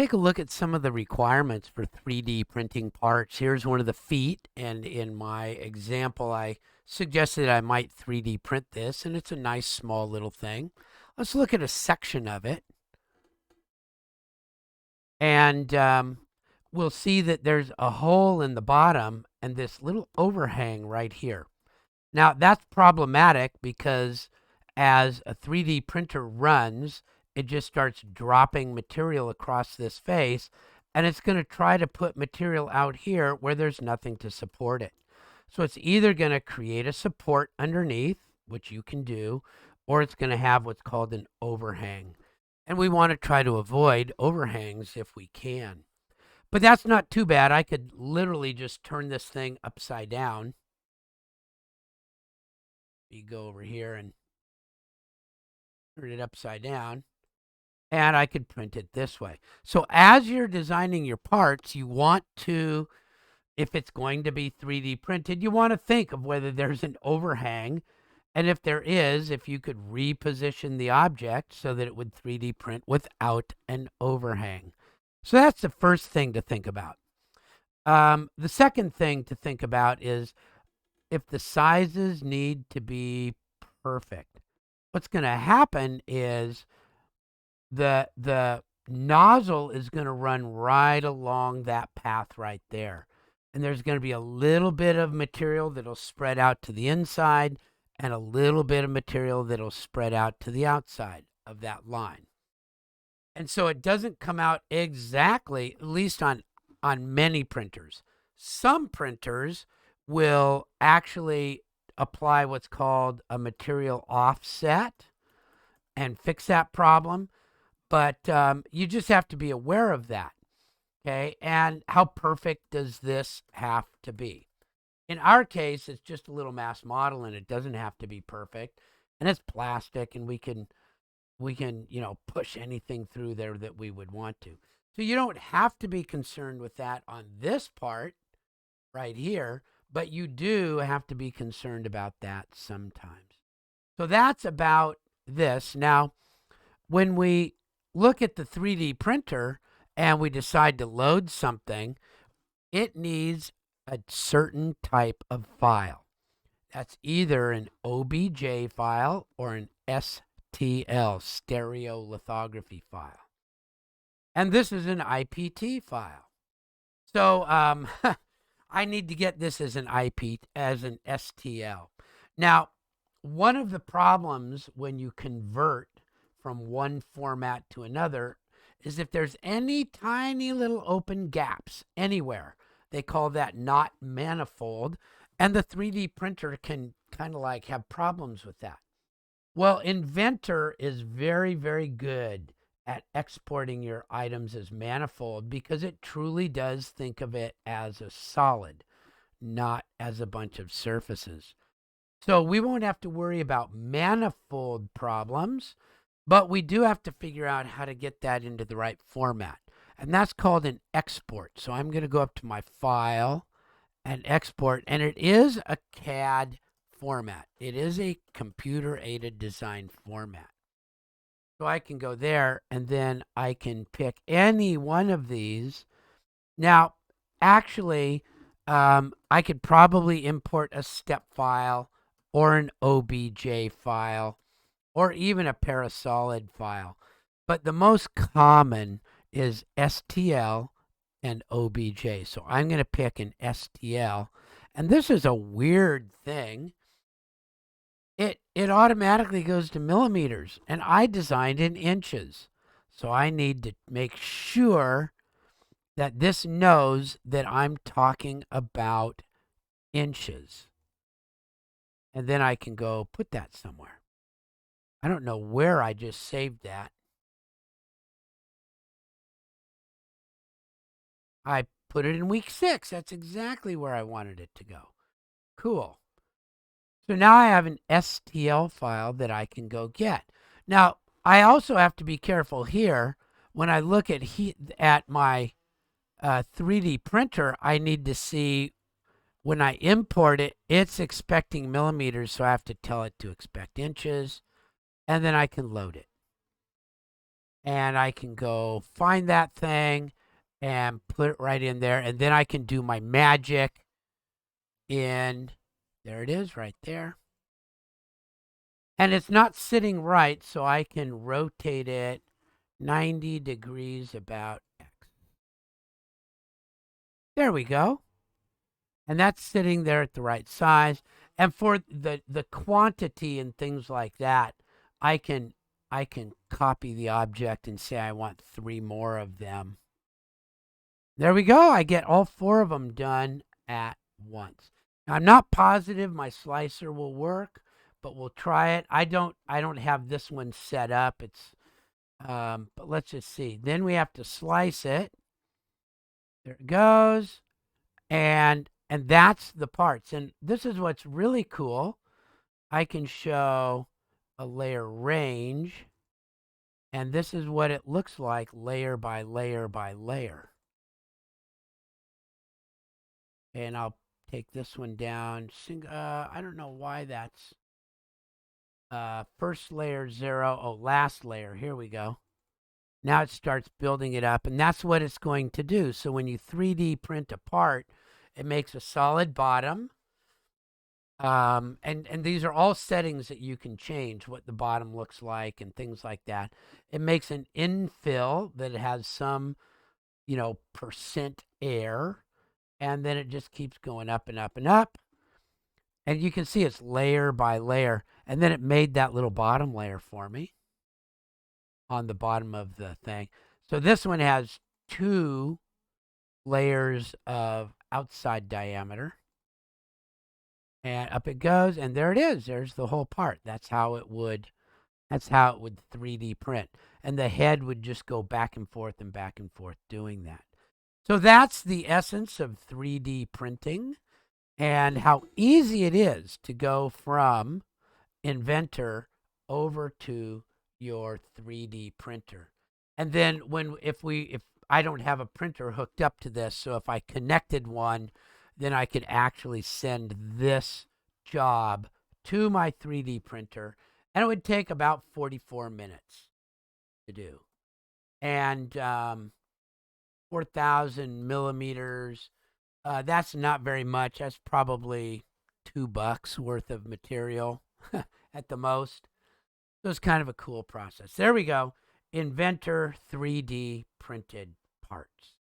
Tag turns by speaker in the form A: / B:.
A: Take a look at some of the requirements for 3D printing parts. Here's one of the feet, and in my example, I suggested I might 3D print this, and it's a nice small little thing. Let's look at a section of it, and we'll see that there's a hole in the bottom and this little overhang right here. Now, that's problematic because as a 3D printer runs, it just starts dropping material across this face, and it's going to try to put material out here where there's nothing to support it. So it's either going to create a support underneath, which you can do, or it's going to have what's called an overhang. And we want to try to avoid overhangs if we can. But that's not too bad. I could literally just turn this thing upside down. You go over here and turn it upside down, and I could print it this way. So as you're designing your parts, you want to, if it's going to be 3D printed, you want to think of whether there's an overhang, and if there is, if you could reposition the object so that it would 3D print without an overhang. So that's the first thing to think about. The second thing to think about is if the sizes need to be perfect. What's going to happen is the nozzle is going to run right along that path right there. And there's going to be a little bit of material that'll spread out to the inside and a little bit of material that'll spread out to the outside of that line. And so it doesn't come out exactly, at least on many printers. Some printers will actually apply what's called a material offset and fix that problem. But you just have to be aware of that, okay? And how perfect does this have to be? In our case, it's just a little mass model, and it doesn't have to be perfect. And it's plastic, and we can push anything through there that we would want to. So you don't have to be concerned with that on this part right here, but you do have to be concerned about that sometimes. So that's about this. Now, when we look at the 3D printer and we decide to load something, it needs a certain type of file. That's either an OBJ file or an STL, stereolithography file. And this is an IPT file. So I need to get this as an STL. Now, one of the problems when you convert from one format to another is if there's any tiny little open gaps anywhere. They call that not manifold, and the 3D printer can kind of like have problems with that. Well, Inventor is very, very good at exporting your items as manifold because it truly does think of it as a solid, not as a bunch of surfaces. So we won't have to worry about manifold problems, but we do have to figure out how to get that into the right format. And that's called an export. So I'm going to go up to my file and export, and it is a CAD format. It is a computer-aided design format. So I can go there, and then I can pick any one of these. Now, actually, I could probably import a step file or an OBJ file or even a parasolid file. But the most common is STL and OBJ. So I'm going to pick an STL. And this is a weird thing. It automatically goes to millimeters, and I designed in inches. So I need to make sure that this knows that I'm talking about inches. And then I can go put that somewhere. I don't know where I just saved that. I put it in week 6. That's exactly where I wanted it to go. Cool. So now I have an STL file that I can go get. Now, I also have to be careful here. When I look at my 3D printer, I need to see when I import it, it's expecting millimeters, so I have to tell it to expect inches, and then I can load it. and I can go find that thing and put it right in there. And then I can do my magic in, there it is right there. And it's not sitting right, so I can rotate it 90 degrees about X. There we go. And that's sitting there at the right size. And for the quantity and things like that, I can copy the object and say I want 3 more of them. There we go. I get all 4 of them done at once. Now, I'm not positive my slicer will work, but we'll try it. I don't have this one set up. It's but let's just see. Then we have to slice it. There it goes. And that's the parts. And this is what's really cool. I can show a layer range, and this is what it looks like layer by layer by layer. And I'll take this one down. I don't know why that's first layer 0. Oh, last layer. Here we go. Now it starts building it up, and that's what it's going to do. So when you 3D print a part, it makes a solid bottom. And these are all settings that you can change, what the bottom looks like and things like that. It makes an infill that has some, percent air, and then it just keeps going up and up and up. And you can see it's layer by layer, and then it made that little bottom layer for me on the bottom of the thing. So this one has 2 layers of outside diameter. And up it goes, and there it is. There's the whole part. That's how it would 3D print. And the head would just go back and forth doing that. So that's the essence of 3D printing and how easy it is to go from Inventor over to your 3D printer. And then if I don't have a printer hooked up to this, so if I connected one, then I could actually send this job to my 3D printer, and it would take about 44 minutes to do. And 4,000 millimeters, that's not very much. That's probably $2 worth of material at the most. So it's kind of a cool process. There we go. Inventor 3D printed parts.